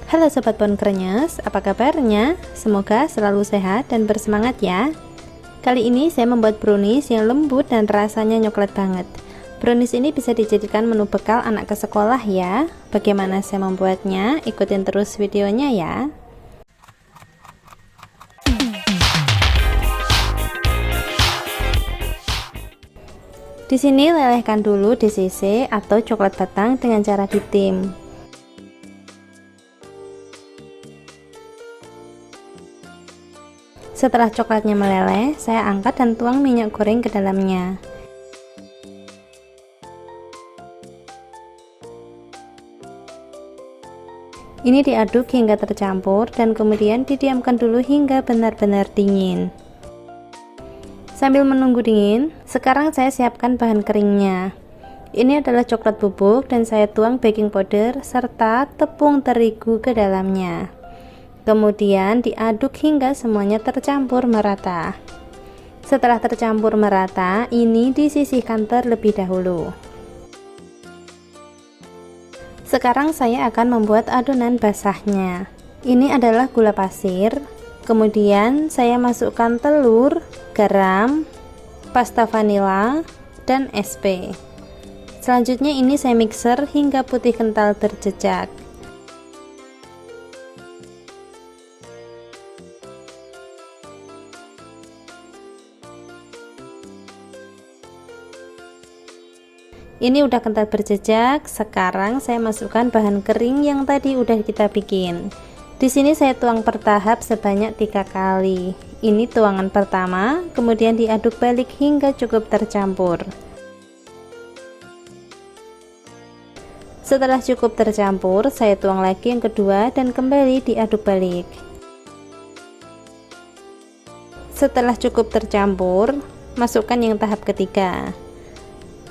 Halo Sobat Pohon Krenyes, apa kabarnya? Semoga selalu sehat dan bersemangat ya. Kali ini saya membuat brownies yang lembut dan rasanya coklat banget. Brownies ini bisa dijadikan menu bekal anak ke sekolah ya. Bagaimana saya membuatnya? Ikutin terus videonya ya. Di sini lelehkan dulu DCC atau coklat batang dengan cara ditim. Setelah coklatnya meleleh, saya angkat dan tuang minyak goreng ke dalamnya. Ini diaduk hingga tercampur dan kemudian didiamkan dulu hingga benar-benar dingin. Sambil menunggu dingin, sekarang saya siapkan bahan keringnya. Ini adalah coklat bubuk dan saya tuang baking powder serta tepung terigu ke dalamnya. Kemudian diaduk hingga semuanya tercampur merata. Setelah tercampur merata, ini disisihkan terlebih dahulu. Sekarang saya akan membuat adonan basahnya. Ini adalah gula pasir. Kemudian saya masukkan telur, garam, pasta vanila, dan SP. Selanjutnya ini saya mixer hingga putih kental terjejak. Ini udah kental berjejak. Sekarang saya masukkan bahan kering yang tadi udah kita bikin. Di sini saya tuang per tahap sebanyak 3 kali. Ini tuangan pertama, kemudian diaduk balik hingga cukup tercampur. Setelah cukup tercampur, saya tuang lagi yang kedua dan kembali diaduk balik. Setelah cukup tercampur, masukkan yang tahap ketiga.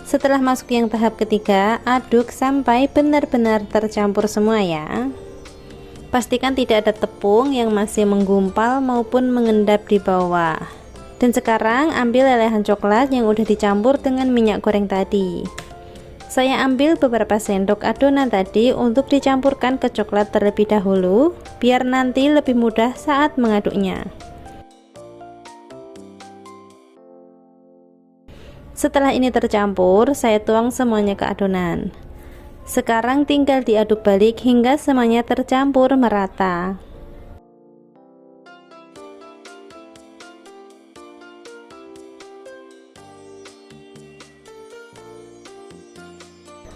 Setelah masuk yang tahap ketiga, aduk sampai benar-benar tercampur semua ya. Pastikan tidak ada tepung yang masih menggumpal maupun mengendap di bawah. Dan sekarang ambil lelehan coklat yang udah dicampur dengan minyak goreng tadi. Saya ambil beberapa sendok adonan tadi untuk dicampurkan ke coklat terlebih dahulu, biar nanti lebih mudah saat mengaduknya. Setelah ini tercampur, saya tuang semuanya ke adonan. Sekarang tinggal diaduk balik hingga semuanya tercampur merata.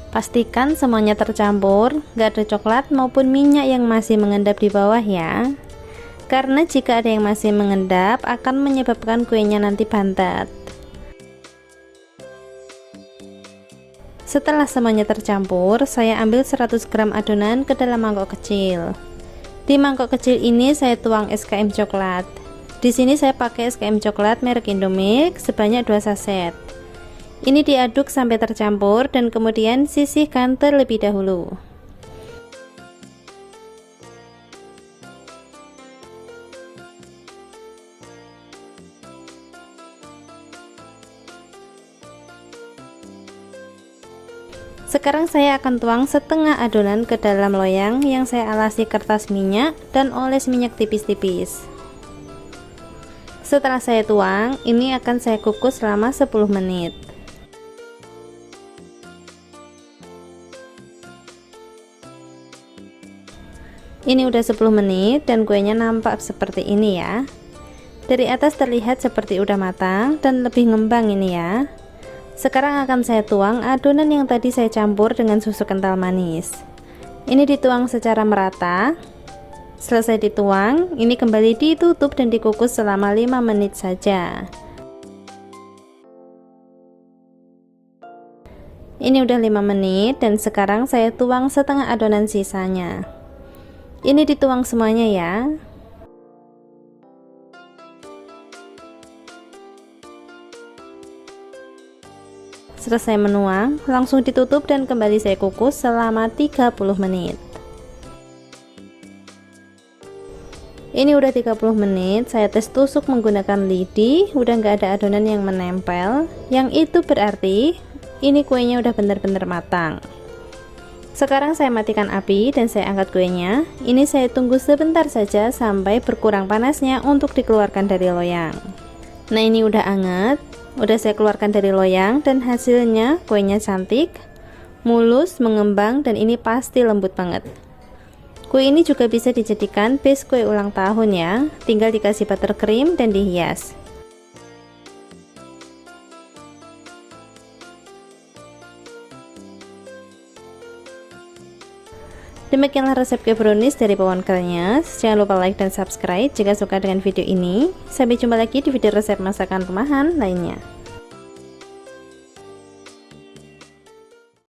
Pastikan semuanya tercampur, gak ada coklat maupun minyak yang masih mengendap di bawah ya. Karena jika ada yang masih mengendap, akan menyebabkan kuenya nanti bantat. Setelah semuanya tercampur, saya ambil 100 gram adonan ke dalam mangkok kecil. Di mangkok kecil ini saya tuang SKM coklat. Di sini saya pakai SKM coklat merek Indomix sebanyak 2 saset. Ini diaduk sampai tercampur dan kemudian sisihkan terlebih dahulu. Sekarang saya akan tuang setengah adonan ke dalam loyang yang saya alasi kertas minyak dan oles minyak tipis-tipis. Setelah saya tuang, ini akan saya kukus selama 10 menit. Ini udah 10 menit dan kuenya nampak seperti ini ya. Dari atas terlihat seperti udah matang dan lebih ngembang ini ya. Sekarang akan saya tuang adonan yang tadi saya campur dengan susu kental manis. Ini dituang secara merata. Selesai dituang, ini kembali ditutup dan dikukus selama 5 menit saja. Ini udah 5 menit dan sekarang saya tuang setengah adonan sisanya. Ini dituang semuanya ya. Selesai menuang, langsung ditutup dan kembali saya kukus selama 30 menit. Ini udah 30 menit, saya tes tusuk menggunakan lidi, udah nggak ada adonan yang menempel. Yang itu berarti ini kuenya udah benar-benar matang. Sekarang saya matikan api dan saya angkat kuenya. Ini saya tunggu sebentar saja sampai berkurang panasnya untuk dikeluarkan dari loyang. Nah, ini udah hangat, udah saya keluarkan dari loyang dan hasilnya kuenya cantik, mulus, mengembang, dan ini pasti lembut banget. Kue ini juga bisa dijadikan base kue ulang tahun ya, tinggal dikasih buttercream dan dihias. Demikianlah resep kue brownies dari Pawon Kerenyes. Jangan lupa like dan subscribe jika suka dengan video ini. Sampai jumpa lagi di video resep masakan rumahan lainnya.